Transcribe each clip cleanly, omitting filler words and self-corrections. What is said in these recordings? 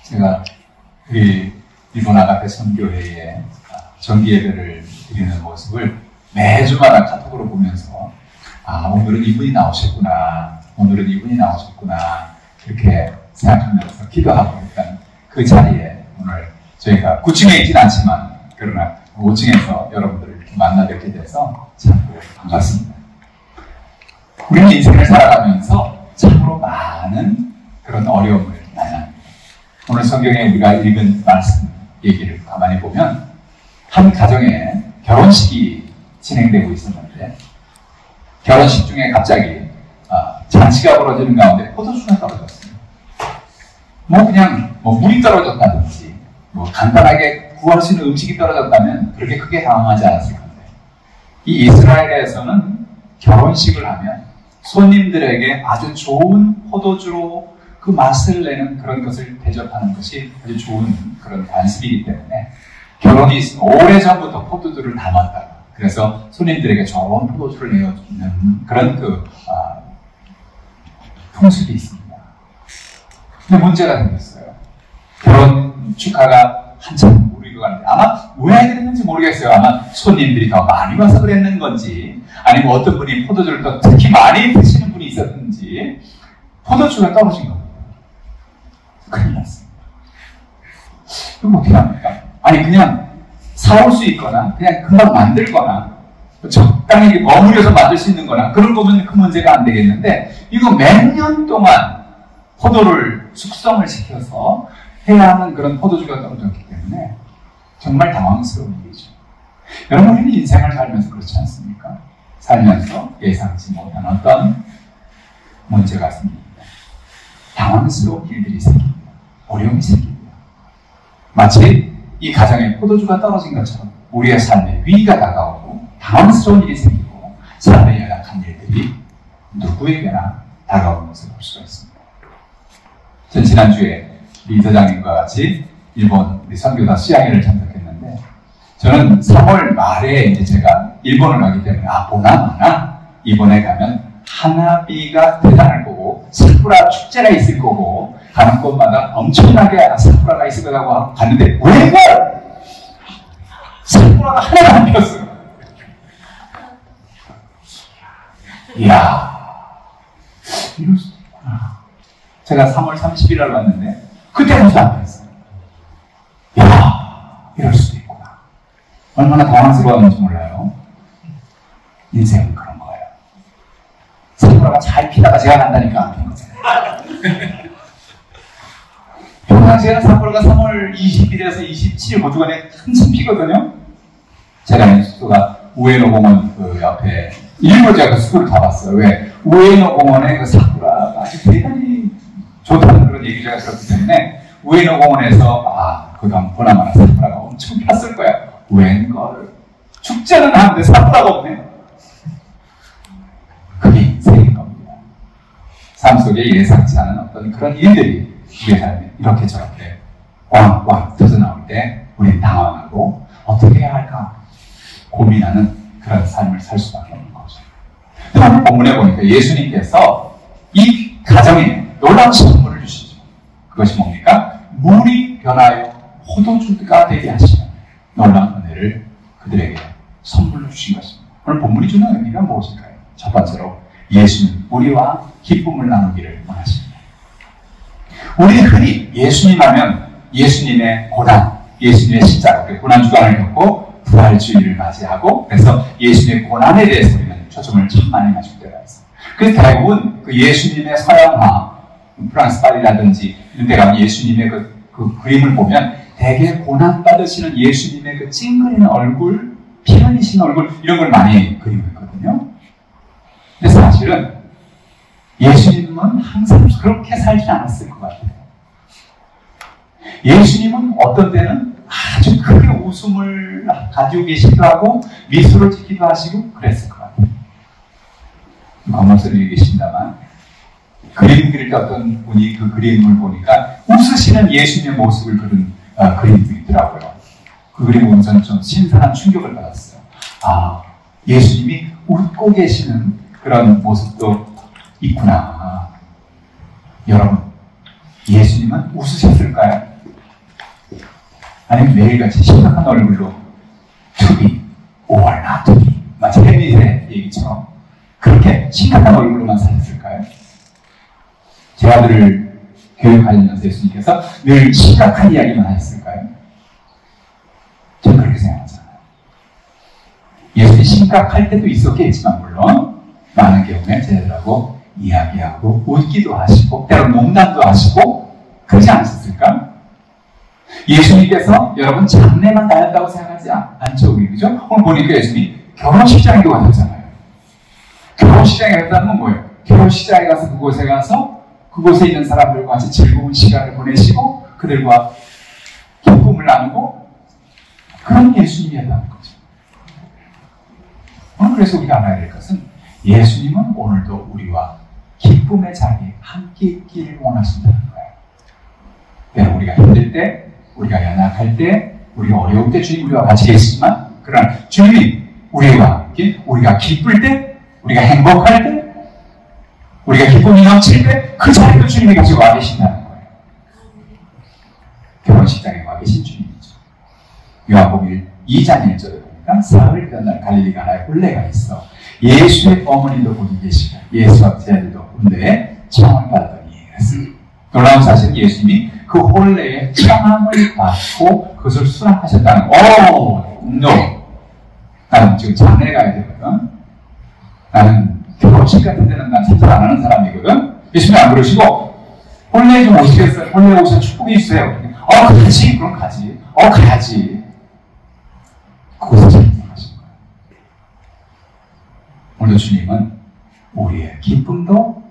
제가 우리 일본 아가페 선교회에 정기 예배를 드리는 모습을 매주마다 카톡으로 보면서 오늘은 이분이 나오셨구나, 오늘은 이분이 나오셨구나 이렇게 생각하면서 기도하고 있던 그 자리에 오늘 저희가 9층에 있진 않지만 그러나 5층에서 여러분들을 이렇게 만나 뵙게 돼서 참으로 반갑습니다. 우리는 인생을 살아가면서 참으로 많은 그런 어려움을 만납니다. 오늘 성경에 우리가 읽은 말씀 얘기를 가만히 보면 한 가정에 결혼식이 진행되고 있었는데 결혼식 중에 갑자기 잔치가 벌어지는 가운데 포도주가 떨어졌습니다. 그냥 물이 떨어졌다든지 간단하게 구할 수 있는 음식이 떨어졌다면 그렇게 크게 당황하지 않았을 건데 이 이스라엘에서는 결혼식을 하면 손님들에게 아주 좋은 포도주로 그 맛을 내는 그런 것을 대접하는 것이 아주 좋은 그런 관습이기 때문에 결혼이 있으면 오래전부터 포도주를 담았다가 그래서 손님들에게 좋은 포도주를 내어주는 그런 풍습이 있습니다. 근데 문제가 생겼어요. 결혼 축하가 한참 오르고 가는데 아마 왜 그랬는지 모르겠어요. 아마 손님들이 더 많이 와서 그랬는 건지 아니면 어떤 분이 포도주를 더 특히 많이 드시는 분이 있었는지 포도주가 떨어진 겁니다. 큰일 났습니다. 그럼 어떻게 합니까? 아니 그냥 사올 수 있거나 그냥 금방 만들거나 적당히 버무려서 만들 수 있는 거나 그런 거면 그 문제가 안 되겠는데 이거 몇 년 동안 포도를 숙성을 시켜서 해야 하는 그런 포도주가 떨어졌기 때문에 정말 당황스러운 일이죠. 여러분 우리는 인생을 살면서 그렇지 않습니까? 살면서 예상치 못한 어떤 문제가 생깁니다. 당황스러운 일들이 생깁니다. 어려움이 생깁니다. 마치 이 가정에 포도주가 떨어진 것처럼 우리의 삶에 위기가 다가오고 당황스러운 일이 생기고 삶에 연약한 일들이 누구에게나 다가오는 것을 볼 수가 있습니다. 전 지난주에 리더장님과 같이 일본 우리 선교사 수양회를 참석했는데 저는 3월 말에 이제 제가 일본을 가기 때문에 보나마나 이번에 가면 하나비가 대단할 거고 사쿠라 축제가 있을 거고 가는 곳마다 엄청나게 사쿠라가 있을 거라고 하고 갔는데 왜 사쿠라가 하나도 안 폈어요. 이야 이럴 수도 있구나. 제가 3월 30일 날 갔는데 그때부터 안 폈어요. 이야 이럴 수도 있구나. 얼마나 당황스러웠는지 몰라요. 인생은 그런 거예요. 사쿠라가 잘 피다가 제가 간다니까 안 핀 거잖아요. 평상시에는 사쿠라가 3월 20일에서 27일 그 주간에 한참 피거든요. 제가 있는 숙소가 우에노 공원 그 옆에 일부 제가 그 숙소를 가봤어요. 왜? 우에노 공원에 그 사쿠라가 아주 대단히 좋다는 그런 얘기를 제가 들었기 때문에 우에노 공원에서 그간 보나마나 사쿠라가 엄청 폈을 거야. 웬걸? 축제는 하는데 사쿠라가 없네. 그게 인생인 겁니다. 삶 속에 예상치 않은 어떤 그런 일들이 우리의 삶에 이렇게 저렇게 꽝꽝 터져나올 때 우리는 당황하고 어떻게 해야 할까 고민하는 그런 삶을 살 수밖에 없는 거죠. 오늘 본문에 보니까 예수님께서 이 가정에 놀라운 선물을 주시죠. 그것이 뭡니까? 물이 변하여 포도주가 되게 하시는 놀라운 은혜를 그들에게 선물로 주신 것입니다. 오늘 본문이 주는 의미가 무엇일까요? 첫 번째로 예수님 우리와 기쁨을 나누기를 원하십니다. 우리는 흔히 예수님 하면 예수님의 고난, 예수님의 십자가, 고난주간을 겪고 부활주의를 맞이하고 그래서 예수님의 고난에 대해서 우리는 초점을 참 많이 맞출 때가 있습니다. 그래서 대부분 그 예수님의 서양화, 프랑스 파리라든지 이런 데 가면 예수님의 그 그림을 보면 대개 고난받으시는 예수님의 그 찡그리는 얼굴, 피 흘리시는 얼굴 이런 걸 많이 그리고 있거든요. 근데 사실은 예수님은 항상 그렇게 살지 않았을 것 같아요. 예수님은 어떤 때는 아주 크게 웃음을 가지고 계시기도 하고 미소를 짓기도 하시고 그랬을 것 같아요. 검은색이 계신다만 그림 그릴 때 어떤 분이 그 그림을 보니까 웃으시는 예수님의 모습을 그린 그림도 있더라고요. 그 그림 보면서 좀 신선한 충격을 받았어요. 예수님이 웃고 계시는 그런 모습도 있구나. 여러분, 예수님은 웃으셨을까요? 아니면 매일같이 심각한 얼굴로 to be or not to be, 마치 햄릿의 얘기처럼 그렇게 심각한 얼굴로만 사셨을까요? 제 아들을 교육하시면서 예수님께서 늘 심각한 이야기만 하셨을까요? 저는 그렇게 생각하잖아요. 예수님이 심각할 때도 있었겠지만 물론 많은 경우에 제자들하고 이야기하고 웃기도 하시고 때로 농담도 하시고 그러지 않으셨을까? 예수님께서 여러분 장례만 다녔다고 생각하지 않죠, 우리 그죠? 오늘 보니까 예수님이 결혼식장에도 가셨잖아요. 결혼식장에 갔다는 건 뭐예요? 결혼식장에 가서 그곳에 가서 그곳에 있는 사람들과 같이 즐거운 시간을 보내시고 그들과 기쁨을 나누고 그런 예수님이었다는 거죠. 오늘 그래서 우리가 알아야 될 것은 예수님은 오늘도 우리와 기쁨의 자리에 함께 있기를 원하신다는 거예요. 때로 우리가 힘들 때, 우리가 연약할 때, 우리가 어려울 때 주님 우리와 같이 계시지만 그러나 주님이 우리와 함께, 우리가 기쁠 때, 우리가 행복할 때, 우리가 기쁨이 넘칠 때 그 자리도 주님이 같이 와 계신다는 거예요. 결혼식장에 와 계신 주님이죠. 요한복음 2장 1절에 보니까 사흘 전날 갈릴리 가나에 혼례가 있어 예수의 어머니도 거기 계시고 예수와 제자들도 혼례에 청함을 받았더니 그랬습니다. 놀라운 사실은 예수님이 그 혼례에 청함을 받고 그것을 수락하셨다는 거. 나는 지금 장례 가야 되거든. 나는 결혼식 같은 데는 난 참석 안 하는 사람이거든. 예수님 안 그러시고 혼례 좀 오시겠어요? 혼례 오셔서 축복이 있어요. 가지. 그럼 가지. 가야지. 그것을 참석하신 거예요. 오늘도 주님은 우리의 기쁨도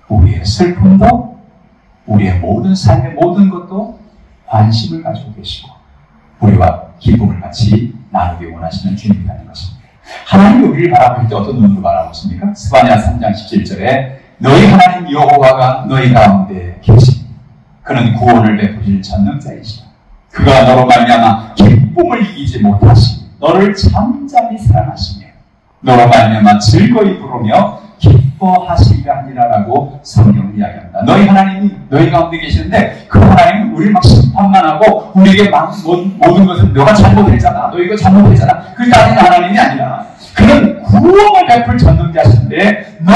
우리의 슬픔도 우리의 모든 삶의 모든 것도 관심을 가지고 계시고 우리와 기쁨을 같이 나누기 원하시는 주님이라는 것입니다. 하나님이 우리를 바라볼 때 어떤 눈으로 바라보십니까? 스바냐 3장 17절에 너희 하나님 여호와가 너희 가운데 계시니 그는 구원을 베푸실 전능자이시라. 그가 너로 말미암아 기쁨을 이기지 못하시니 너를 잠잠히 사랑하시며 너로 말미암아 즐거이 부르며 기뻐하시리라 하니라라고 성경은 이야기합니다. 너희 하나님이 너희 가운데 계시는데 그 하나님은 우리를 막 심판만 하고 우리에게 막 모든 것을 너가 잘못했잖아. 너 이거 잘못했잖아. 그게 따지는 하나님이 아니라 그는 구원을 베풀 전능자신데 너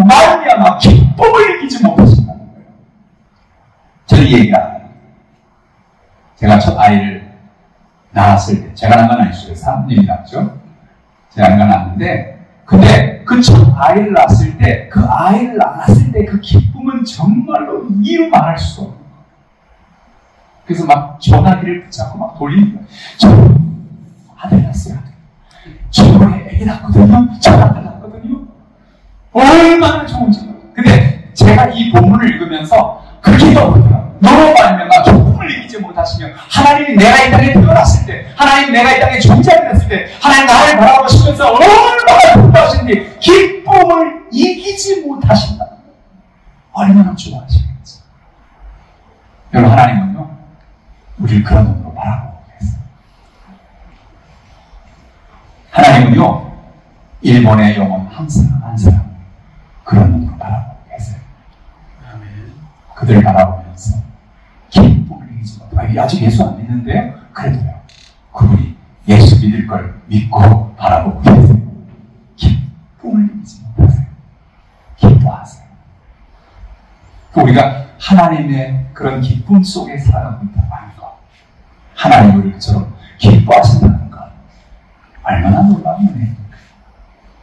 말미암아 기쁨을 이기지 못하신다는 거예요. 저는 이 얘기를 알아요. 제가 첫 아이를 낳았을 때 제가 낳은 건 아니죠. 사모님이 낳았죠. 제가 낳았는데 근데 그 첫 아이를 낳았을 때 그 아이를 낳았을 때 그 기쁨은 정말로 이루 말할 수 없는 거예요. 그래서 막 전화기를 붙잡고 막 돌리는 거예요. 저 아들 낳았어요. 저 애기 낳았거든요. 저 아들 낳았거든요. 얼마나 좋은지 몰라요. 근데 제가 이 본문을 읽으면서 그 기도가 오더라고요. 너로 말미암아 기쁨을 이기지 못하시며 하나님이 내가 이 땅에 태어났을 때 하나님 내가 이 땅에 존재하게 됐을 때 하나님 나를 바라보시면서 얼마나 기뻐하시는지 기쁨을 이기지 못하신다. 얼마나 좋아하시겠어요. 여러분 하나님은요 우리를 그런 눈으로 바라보고 계세요. 하나님은요 일본의 영혼 한 사람 그런 눈으로 바라보고 계세요. 그들을 바라보면서 기쁨을 이기지 못하고 아직 예수 안 믿는데요? 그래도요 그분이 예수 믿을 걸 믿고 바라보고 계세요. 기쁨을 이기지 못하세요. 기뻐하세요. 우리가 하나님의 그런 기쁨 속에 살아가고 있다고 하는 것, 하나님 우리를 그처럼 기뻐하신다는 것 얼마나 놀라운 은혜입니까?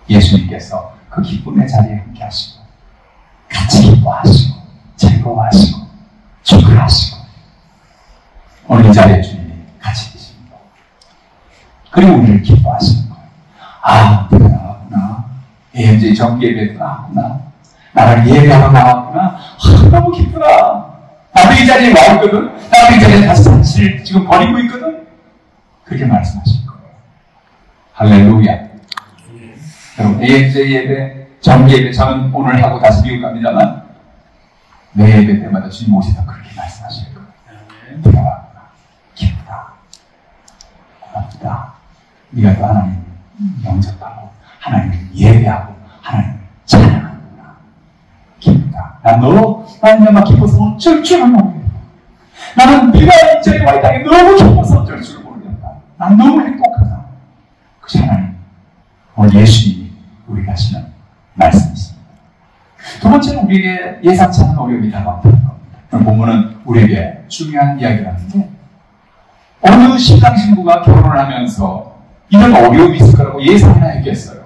예수님께서 그 기쁨의 자리에 함께 하시고 같이 기뻐하시고 즐거워하시고 축하하시고 오늘 이 자리에 주님이 같이 계십니다. 그리고 우리를 기뻐하시는 거예요. 아, 내가 나왔구나. 이제 정기 예배도 나왔구나. 나를 예배하러 나왔구나. 아, 너무 기쁘다. 나도 이 자리에 와 있거든. 나도 이 자리에 다시 사실 지금 버리고 있거든. 그렇게 말씀하실 거예요. 할렐루야. 여러분, AMJ 예배, 정기 예배 저는 오늘 하고 다시 미국 갑니다만 매 예배 때마다 주님 오시다 그렇게 말씀하실 거예요. 들어왔구나. 기쁘다. 고맙다. 네가 또 하나님 영접하고 하나님을 예배하고 하나님을 찬양하는구나. 기쁘다. 난 너로 말미암아 기뻐서 어쩔 줄 모르겠다. 나는 네가 문제와 이 땅에 너무 기뻐서 어쩔 줄 모르겠다. 난 너무 행복하다. 그것이 하나님, 오늘 예수님이 우리가 하시는 말씀이십니다. 두 번째는 우리에게 예상치 않은 어려움이 다가온다는 겁니다. 본문은 우리에게 중요한 이야기를 하는데, 어느 신랑 신부가 결혼을 하면서 이런 어려움이 있을 거라고 예상이나 했겠어요.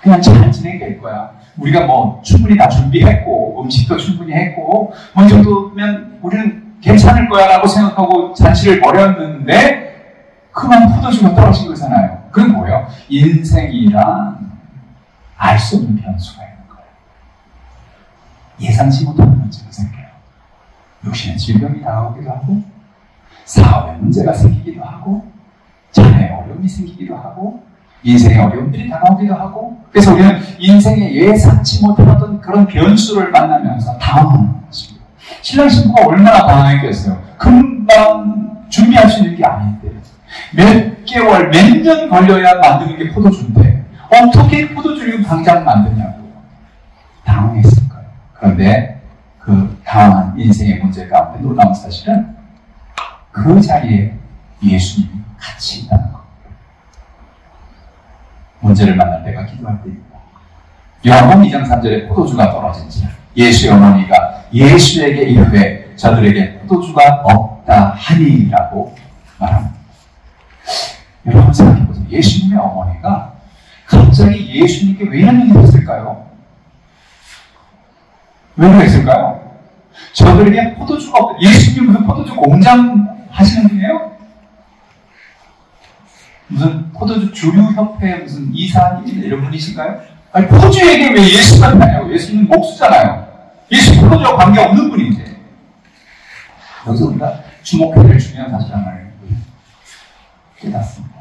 그냥 잘 진행될 거야. 우리가 뭐 충분히 다 준비했고 음식도 충분히 했고 뭐 이 정도면 우리는 괜찮을 거야 라고 생각하고 잔치를 벌였는데 그만 포도주가 떨어진 거잖아요. 그건 뭐예요? 인생이란 알 수 없는 변수가 있는 거예요. 예상치 못하는 문제가 생겨요. 육신의 질병이 다가오기도 하고 사업에 문제가 생기기도 하고 자녀의 어려움이 생기기도 하고 인생의 어려움들이 다가오기도 하고, 그래서 우리는 인생에 예상치 못하던 그런 변수를 만나면서 당황하는 것입니다. 신랑 신부가 얼마나 당황했겠어요. 금방 준비할 수 있는 게 아닌데 몇 개월, 몇 년 걸려야 만드는 게 포도주인데 어떻게 포도주를 당장 만드냐고 당황했을 거예요. 그런데 그 당황한 인생의 문제 가운데 놀라운 사실은 그 자리에 예수님이 같이 있다는 것. 문제를 만날 때가 기도할 때입니다. 요한복음 2장 3절에 포도주가 떨어진지라 예수의 어머니가 예수에게 이르되 저들에게 포도주가 없다 하니라고 말합니다. 여러분 생각해보세요. 예수님의 어머니가 갑자기 예수님께 왜 이런 얘기를 했을까요? 왜 그랬을까요? 저들에게 포도주가 없다. 예수님 무슨 포도주 공장 하시는 분이에요? 무슨 포도주 주류협회 무슨 이사님 이런 분이신가요? 아니 포도주에게 왜 예수가 있냐고. 예수님은 목수잖아요. 예수 포도주와 관계없는 분인데. 여기서 우리가 주목해야 될 중요한 사실 하나를 깨닫습니다.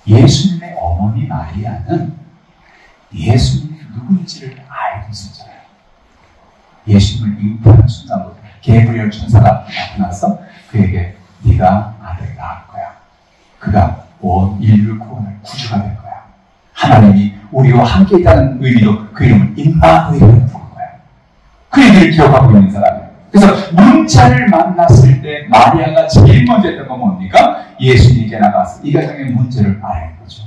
예수님의 어머니 마리아는 예수님이 누군지를 알고 있었잖아요. 예수님을 잉태하는 순간부터 게브리엘 천사가 나타나서 그에게 네가 아들을 낳을 거야. 그가 온 인류를 구원할 구주가 될 거야. 하나님이 우리와 함께 있다는 의미로 그 이름을 임마누엘이라고 부른 거야. 그 얘기를 기억하고 있는 사람이에요. 그래서 문자를 만났을 때 마리아가 제일 먼저 했던 건 뭡니까? 예수님께 나가서 이 가정의 문제를 알아낸 거죠.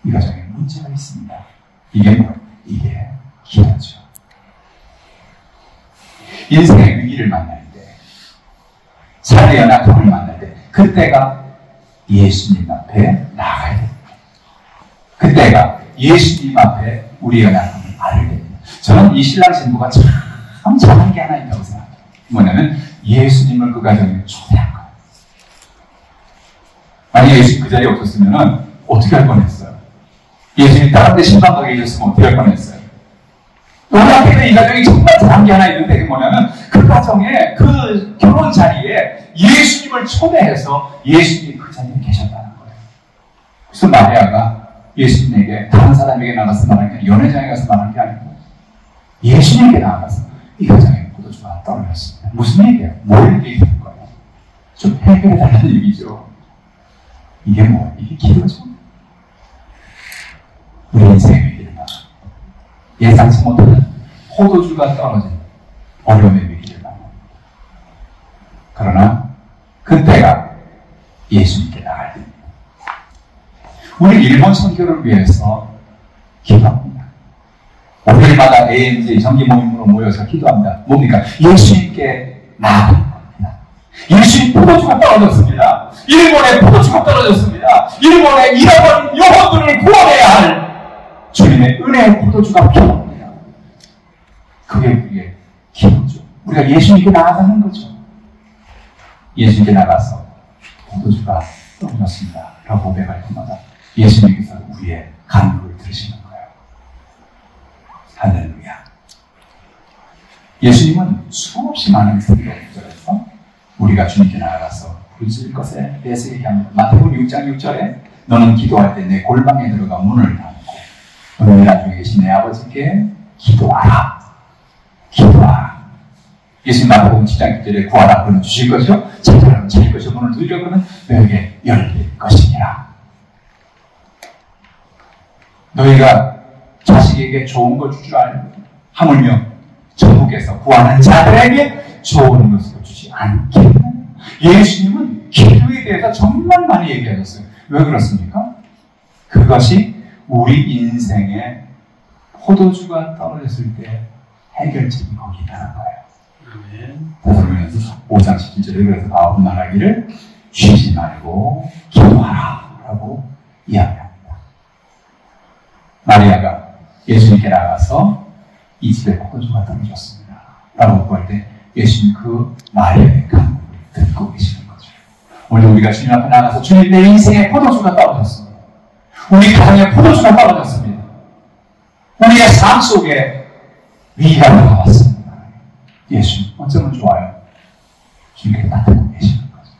이 가정에 문제가 있습니다. 이게 뭐예요? 이게 기도죠. 인생의 위기를 만날 때, 삶의 연약함을 만날 때, 그때가 예수님 앞에 나가야 됩니다. 그때가 예수님 앞에 우리의 연약함을 알게 됩니다. 저는 이 신랑 신부가 참 잘한 게 하나 있다고 생각해요. 뭐냐면 예수님을 그 가정에 초대한 거예요. 만약에 예수님 그 자리에 없었으면 어떻게 할 뻔했어요? 예수님이 다른 데 신방 가게 해줬으면 어떻게 할 뻔했어요? 놀랍게도 이 가정이 정말 잘한 게 하나 있는데 그게 뭐냐면 그 가정에 그 결혼 자리에 예수님을 초대해서 예수님이 그 자리에 계셨다는 거예요. 그래서 마리아가 예수님에게 다른 사람에게 나가서 말하는 게 연회장에 가서 말하는 게 아니고 예수님께 나가서 이 가정에 포도주가 떨어졌습니다. 무슨 얘기예요? 뭘 얘기하는 거예요? 좀 해결해달라는 얘기죠. 이게 뭐예요? 이게 기도죠. 우리 인생의 위기를 만나 예상치 못하는 포도주가 떨어진 어려움의 위기를 만납니다. 그러나 그때가 예수님께 나갈 때입니다. 우리 일본 선교를 위해서 기도합니다. 월요일마다 AMJ 정기 모임으로 모여서 기도합니다. 뭡니까? 예수님께 나아가는 겁니다. 예수님 포도주가 떨어졌습니다. 일본에 포도주가 떨어졌습니다. 일본에 잃어버린 영혼들을 구원해야 할 주님의 은혜의 포도주가 필요합니다. 그게 우리의 기도죠. 우리가 예수님께 나아가는 거죠. 예수님께 나가서 포도주가 떨어졌습니다 라고 고백할 때마다 예수님께서 우리의 간구를 들으시는 거예요. 할렐루야. 예수님은 수없이 많은 성경절에서 우리가 주님께 나아가서 부르짖을 것에 대해서 얘기합니다. 마태복음 6장 6절에 너는 기도할 때 내 골방에 들어가 문을 닫고 너는 나중에 계신 내 아버지께 기도하라. 기도하라. 예수님 마태복음 7장 6절에 구하라 그러면 주실 것이요 찾으라면 찾을 것이요 문을 두드려 그러면 너에게 열릴 것이니라. 너희가 자식에게 좋은 걸 줄 줄 알고 하물며 천국에서 구하는 자들에게 좋은 것을 주지 않겠느냐. 예수님은 기도에 대해서 정말 많이 얘기하셨어요. 왜 그렇습니까? 그것이 우리 인생에 포도주가 떨어졌을 때 해결책이 거기 있다는 거예요. 데살로니가서 5장 17절에 그래서 바울은 말하기를 쉬지 말고 기도하라 라고 이야기합니다. 마리아가 예수님께 나가서 이 집에 포도주가 떨어졌습니다 라고 구할 때 예수님 그 마리아의 간구를 듣고 계시는 거죠. 오늘 우리가 주님 앞에 나가서 주님 내 인생에 포도주가 떨어졌습니다. 우리 가정에 포도주가 떨어졌습니다. 우리의 삶 속에 위기가 다가왔습니다. 예수님 어쩌면 좋아요. 주님께 딱 듣고 계시는 거죠.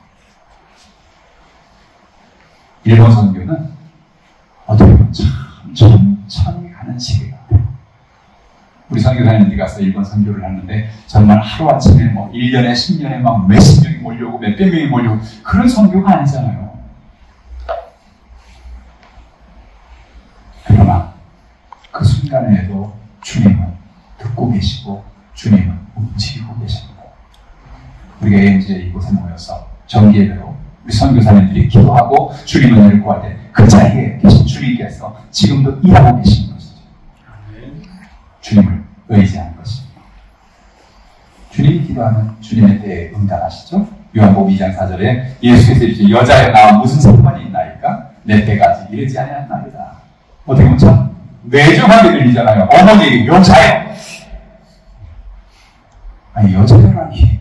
일본 선교는 어떻게 보면 참 천천히 가는 시기 같아요. 우리 선교사님들이 가서 일본 선교를 하는데 정말 하루아침에 1년에 10년에 막 몇십 명이 몰려오고 몇백 명이 몰려오고 그런 선교가 아니잖아요. 그러나 그 순간에도 주님은 듣고 계시고 주님은 움직이고 계십니다. 우리가 이제 이곳에 모여서 정기예배로 우리 선교사님들이 기도하고 주님을 은혜를 구할 때 그 자리에 계신 주님께서 지금도 일하고 계시는 것이죠. 주님을 의지하는 것입니다. 주님이 기도하면 주님의 때에 응답하시죠. 요한복음 2장 4절에 예수께서 이제 여자에 나와 무슨 상관이 있나이까? 내 때가 아직 이르지 아니하나이다. 어떻게 보면 참 매정하게 들리잖아요. 어머니 여자예요. 아니 여자라니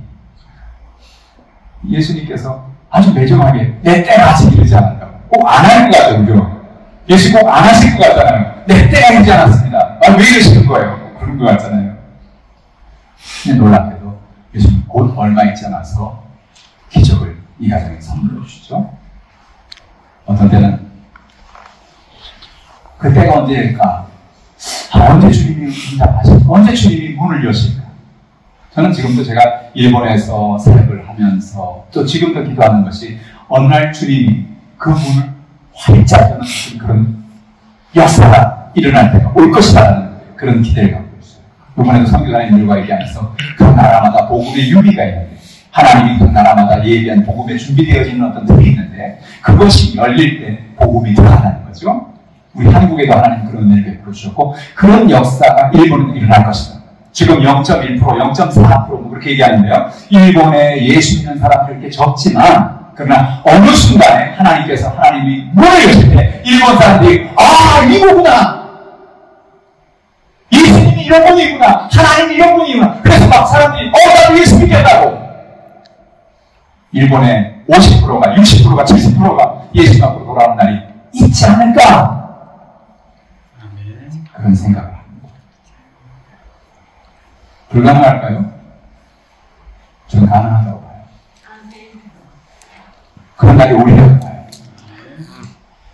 예수님께서 아주 매정하게 내 때가 아직 이르지 않았다고 꼭 안 할 것 같아요. 그죠? 예수 꼭 안 하실 것 같잖아요. 내 때가 이르지 않았습니다. 왜 이러시는 거예요? 그런 것 같잖아요. 근데 놀랍게도 예수님 곧 얼마 있지 않아서 기적을 이 가정에 선물로 주시죠. 어떤 때는 그때가 언제일까? 언제 주님이 응답하실까? 언제 주님이 문을 여실까? 저는 지금도 제가 일본에서 사역을 하면서 또 지금도 기도하는 것이 어느 날 주님이 그 문을 활짝 여는 그런 역사가 일어날 때가 올 것이라는 그런 기대를 갖고 있어요. 이번에도 선교사님들과 얘기하면서 각 나라마다 복음의 유비가 있는데 하나님이 각 나라마다 예비한 복음에 준비되어지는 어떤 틀이 있는데 그것이 열릴 때 복음이 들어간다는 거죠. 우리 한국에도 하나님 그런 은혜를 베풀어 주셨고 그런 역사가 일본에 일어날 것이다. 지금 0.1%, 0.4% 그렇게 얘기하는데요. 일본에 예수 믿는 사람들이 이렇게 적지만 그러나 어느 순간에 하나님이 문을 여실 때 일본 사람들이 이거구나. 예수님이 이런 분이구나. 하나님이 이런 분이구나. 그래서 막 사람들이 나도 예수 믿겠다고. 일본의 50%가 60%가 70%가 예수 앞으로 돌아오는 날이 있지 않을까? 그런 생각을 합니다. 불가능할까요? 저는 가능하다고 봐요. 그런 날이 오리라고 봐요.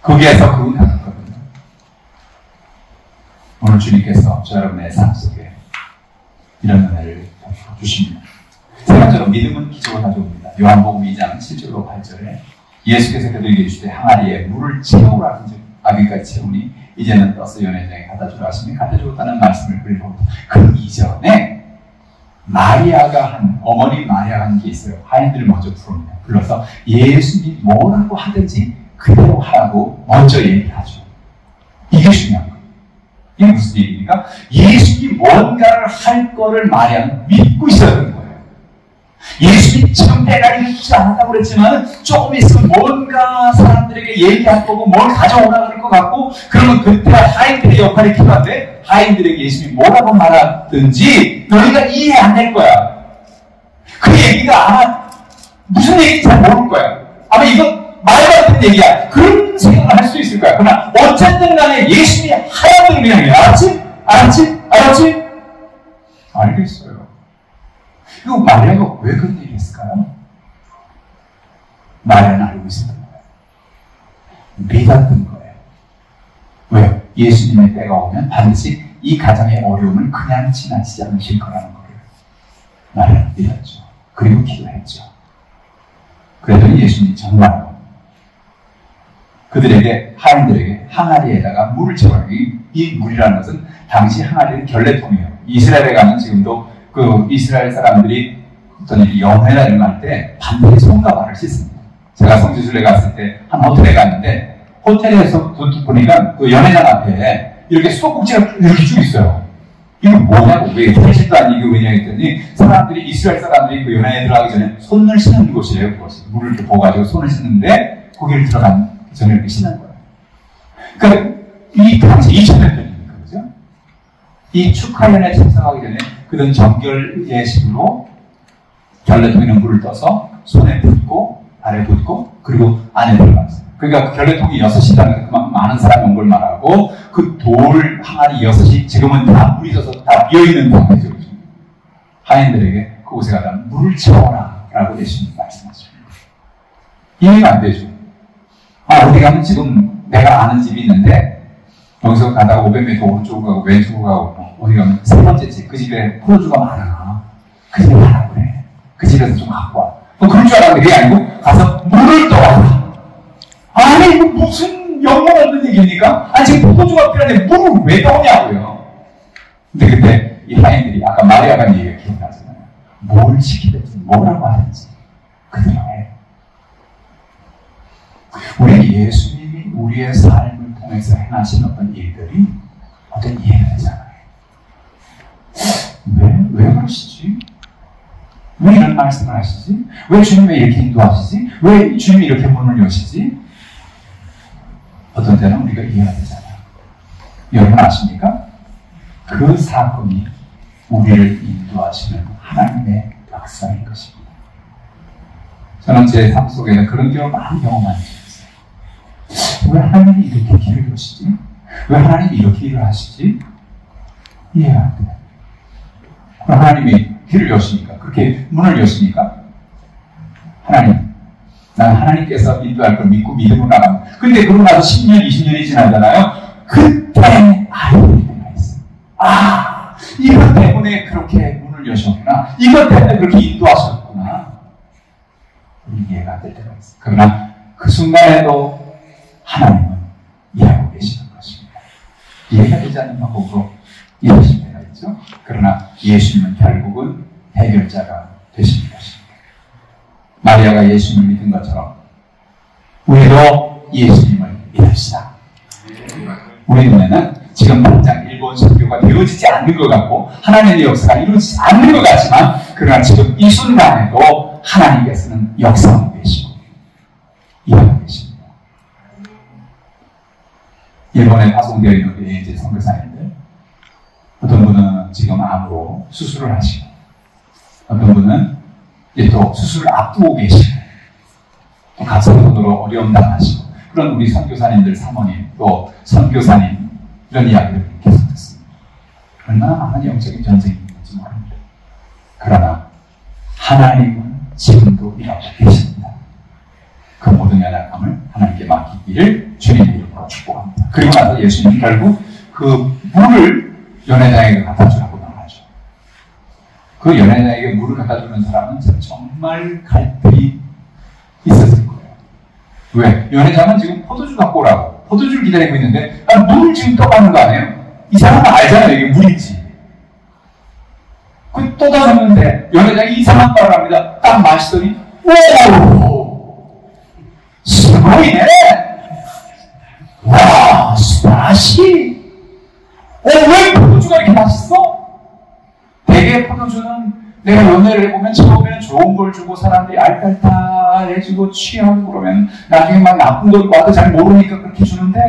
거기에서 그건 가능하거든요. 오늘 주님께서 저 여러분의 삶 속에 이런 은혜를 주십니다. 세 번째로 믿음은 기적을 가져옵니다. 요한복음 2장 7절로 8절에 예수께서 그들에게 주시되 항아리에 물을 채우라 하신즉 아기까지 채우니 이제는 떠서 연회장에 갖다 주라 하시니 갖다 주었다는 말씀을 드리고 그 이전에 어머니 마리아가 한 게 있어요. 하인들을 먼저 부릅니다. 불러서 예수님이 뭐라고 하든지 그대로 하라고 먼저 얘기하죠. 이게 중요한 거예요. 이게 무슨 얘기입니까? 예수님이 뭔가를 할 거를 마리아는 믿고 있어야 되는 거예요. 예수님이 지금 때가 이르지 않았다고 그랬지만 조금 있으면 뭔가 사람들에게 얘기할 거고 뭘 가져오라 그럴 것 같고 그러면 그때 하인들의 역할이 필요한데 하인들에게 예수님이 뭐라고 말하든지 너희가 이해 안 될 거야. 그 얘기가 아마 무슨 얘기인지 잘 모를 거야. 아마 이건 말도 안 되는 얘기야. 그런 생각을 할 수 있을 거야. 그러나 어쨌든 간에 예수님이 하얀 그냥 알았지? 알았지? 알겠어요. 이거 마리아가 왜 그런 얘기 했을까요? 마리아는 알고 있었던 거예요. 믿었던 거예요. 왜요? 예수님의 때가 오면 반드시 이 가정의 어려움을 그냥 지나치지 않으실 거라는 거예요. 마리아는 믿었죠. 그리고 기도했죠. 그랬더니 예수님이 정말로 그들에게 하인들에게 항아리에다가 물을 채워요. 이 물이라는 것은 당시 항아리는 결례통이에요. 이스라엘에 가면 지금도 그 이스라엘 사람들이 어떤 일이 연회나 이런 거 할 때 반드시 손과 발을 씻습니다. 제가 성지순례 갔을 때 한 호텔에 갔는데 호텔에서 보니까 그 연회장 앞에 이렇게 수도꼭지가 이렇게 쭉 있어요. 이거 뭐냐고, 왜 탈실도 아니고 왜냐 했더니 사람들이, 이스라엘 사람들이 그 연회에 들어가기 전에 손을 씻는 곳이에요. 그것이 물을 이렇게 부어가지고 손을 씻는데 거기를 들어간 전에 이렇게 씻는 거예요. 그러니까 이 당시 2000년 전이니까, 그죠? 이 축하연에 참석하기 전에 그런 정결 예식으로 결례통에 물을 떠서 손에 붓고 발에 붓고 그리고 안에 들어갔어요. 그러니까 그 결례통이 6이라는 그만큼 많은 사람이 온 걸 말하고 그 돌 항아리 6이 지금은 다 물이 져서 다 비어있는 상태죠. 하인들에게 그곳에 가다 물을 채워라 라고 예수님이 말씀하십니다. 이해가 안 되죠. 어디 가면 지금 내가 아는 집이 있는데 여기서 가다가 500m 오른쪽으로 가고 왼쪽으로 가고 어디 가면 세 번째 집, 그 집에 포도주가 많아. 그 집에 가라고 그래. 그 집에서 좀 갖고 와. 그럴 줄 알았는데 그게 아니고 가서 물을 떠와. 아니 이거 무슨 영혼 없는 얘기입니까? 아니 지금 포도주가 필요한데 물을 왜 떠오냐고요. 근데 그때 이 하인들이 아까 마리아가 얘기가 기억나잖아요. 뭘 시키든지 뭐라고 하든지 그대로 해. 우리 예수님이 우리의 삶을 통해서 행하신 어떤 일들이 어떤 이해가 되잖아요. 왜 그러시지? 왜 이런 말씀을 하시지? 왜 주님이 이렇게 인도하시지? 왜 주님이 이렇게 문을 여시지? 어떤 때는 우리가 이해가 되잖아요. 여러분 아십니까? 그 사건이 우리를 인도하시는 하나님의 역사인 것입니다. 저는 제 삶 속에는 그런 경우 많이 경험한 적이 있어요. 왜 하나님이 이렇게 길을 여시지? 왜 하나님이 이렇게 일을 하시지? 이해가 안 돼요. 그럼 하나님이 길을 여시니까, 그렇게 문을 여시니까 하나님, 난 하나님께서 인도할 걸 믿고 믿음으로 나가면, 근데 그러고 나서 10년, 20년이 지나잖아요. 그때 알게 되가 있어요. 이것 때문에 그렇게 문을 여셨구나. 이것 때문에 그렇게 인도하셨구나. 이해가 안 될 때가 있어요. 그러나 그 순간에도 하나님은 이해하고 계시는 것입니다. 이해가 되지 않는 방법으로 이해하실 때가 있죠. 그러나 예수님은 결국은 해결자가 되시는 것입니다. 마리아가 예수님을 믿은 것처럼 우리도 예수님을 믿읍시다. 우리 눈에는 지금 당장 일본 선교가 되어지지 않는 것 같고 하나님의 역사가 이루어지지 않는 것 같지만, 그러나 지금 이 순간에도 하나님께서는 역사하고 계시고 일하고 계십니다. 일본에 파송되어 있는 그 예제 선교사님들, 어떤 분은 지금 암으로 수술을 하시고, 어떤 분은 이제 또 수술을 앞두고 계시고, 또 각성으로 어려움 당하시고, 그런 우리 선교사님들, 사모님, 또 선교사님, 이런 이야기를 계속 듣습니다. 얼마나 많은 영적인 전쟁이 있는지 모릅니다. 그러나 하나님은 지금도 일하고 계십니다. 그 모든 연약함을 하나님께 맡기기를 주님의 이름으로 축복합니다. 그리고 나서 예수님이 결국 그 물을 연회장에게 갖다 주라고 말하죠. 그 연회장에게 물을 갖다 주는 사람은 정말 갈등이 있었을 거예요. 왜? 연회장은 지금 포도주 갖고 오라고, 포도주를 기다리고 있는데 물을 지금 떠가는 거 아니에요? 이 사람은 알잖아요. 이게 물인지. 그 떠다줬는데 연회장이 이상한 말을 합니다. 딱 마시더니 오! 스고이네! 와, 스파시! 왜 포도주가 이렇게 맛있어? 대개 포도주는 내가 연애를 해보면 처음에는 좋은 걸 주고 사람들이 알딸딸해지고 취하고 그러면 나중에 막 나쁜 걸 와도 잘 모르니까 그렇게 주는데,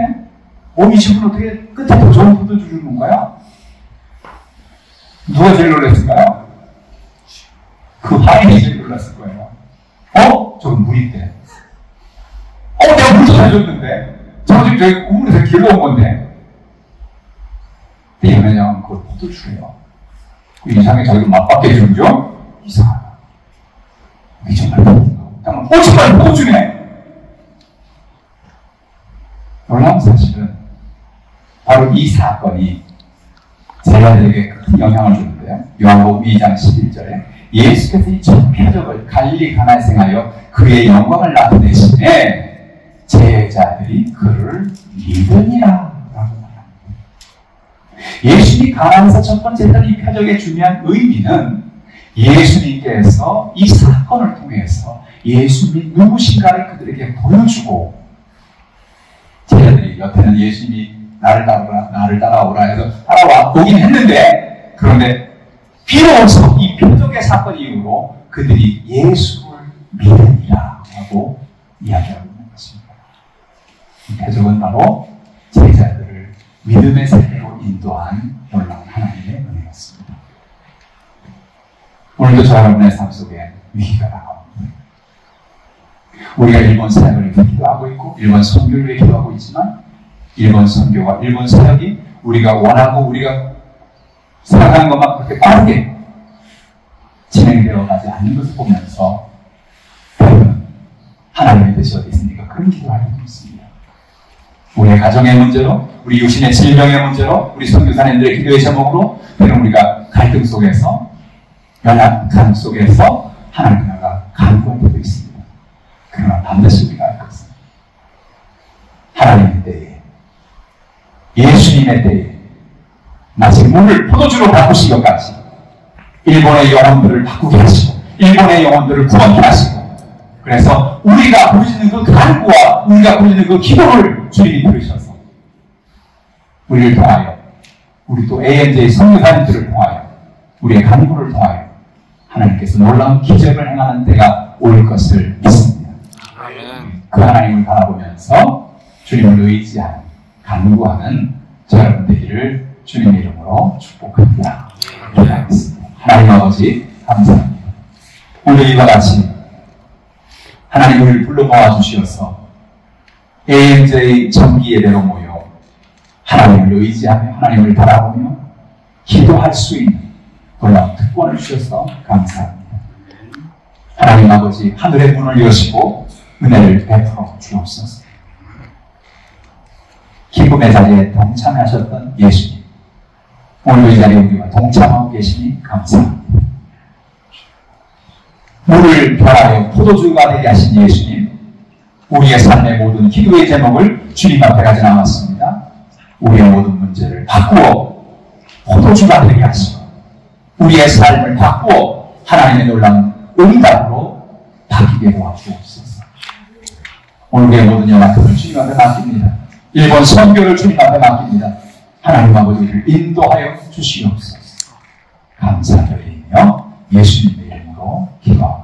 이 집은 어떻게 끝에 더 좋은 포도주 주는 건가요? 누가 제일 놀랐을까요? 그 하인이 제일 놀랐을 거예요. 저거 물인데. 내가 물 좀 해줬는데. 저거 지금 저기 우물에서 길러온 건데. 근데 연회장은 그걸 포도주래요. 이상하게 자기가 맛밖에 주죠? 이상하다. 이게 정말 포도주가. 정말 포도주네! 놀라운 사실은 바로 이 사건이 제자들에게 큰 영향을 주는데요. 요한복음 2장 11절에 예수께서 이 전 표적을 갈릴리 가나에 행하여 그의 영광을 나타내시매 제자들이 그를 믿으니라 라고 말합니다. 예수님이 가나에서 첫 번째 했던 이 표적의 중요한 의미는 예수님께서 이 사건을 통해서 예수님이 누구신가를 그들에게 보여주고, 제자들이 옆에는 예수님이 나를 따라오라 해서 따라와 오긴 했는데, 그런데 비로소 이 표적의 사건 이후로 그들이 예수를 믿으리라 하고 이야기하고 있는 것입니다. 이 표적은 바로 제자들을 믿음의 세계로 인도한 놀라운 하나님의 은혜였습니다. 오늘도 저 여러분의 삶 속에 위기가 다가옵니다. 우리가 일본 사역을 기도하고 있고 일본 선교를 위해 기도하고 있지만, 일본 선교와 일본 사역이 우리가 원하고 우리가 생각하는 것만 그렇게 빠르게 진행되어 가지 않는 것을 보면서 하나님의 뜻이 어디 있습니까? 그런 기도할 때도 있습니다. 우리의 가정의 문제로, 우리 육신의 질병의 문제로, 우리 선교사님들의 기도의 제목으로, 때로는 우리가 갈등 속에서, 연약함 속에서 하나님 나라가 간구할 때도 있습니다. 그러나 반드시 우리가 알 것은 하나님의 때에, 예수님의 때에 마치 물을 포도주로 바꾸신 것 같이 일본의 영혼들을 바꾸게 하시고 일본의 영혼들을 구원케 하시고, 그래서 우리가 보이는 그 간구와 우리가 보이는 그 기도를 주님이 들으셔서 우리를 통하여, 우리 또 AMJ 선교사님들을 통하여, 우리의 간구를 통하여 하나님께서 놀라운 기적을 행하는 때가 올 것을 믿습니다. 그 하나님을 바라보면서 주님을 의지하는, 간구하는 저 여러분 되기를 주님의 이름으로 축복합니다. 기도하겠습니다. 하나님 아버지 감사합니다. 오늘 이와 같이 하나님 우리를 불러 모아 주시어서 AMJ 정기 예배로 모여 하나님을 의지하며 하나님을 바라보며 기도할 수 있는 놀라운 특권을 주셔서 감사합니다. 하나님 아버지 하늘의 문을 여시고 은혜를 베풀어 주옵소서. 기쁨의 자리에 동참하셨던 예수님, 오늘 이 자리에 우리와 동참하고 계시니 감사합니다. 물을 변하여 포도주가 되게 하신 예수님, 우리의 삶의 모든 기도의 제목을 주님 앞에 가져 나왔습니다. 우리의 모든 문제를 바꾸어 포도주가 되게 하시고 우리의 삶을 바꾸어 하나님의 놀라운 응답으로 바뀌게 도와주옵소서. 오늘의 모든 연약함을 주님 앞에 맡깁니다. 일본 선교를 주님 앞에 맡깁니다. 하나님 아버지를 인도하여 주시옵소서. 감사드리며 예수님의 이름으로 기도합니다.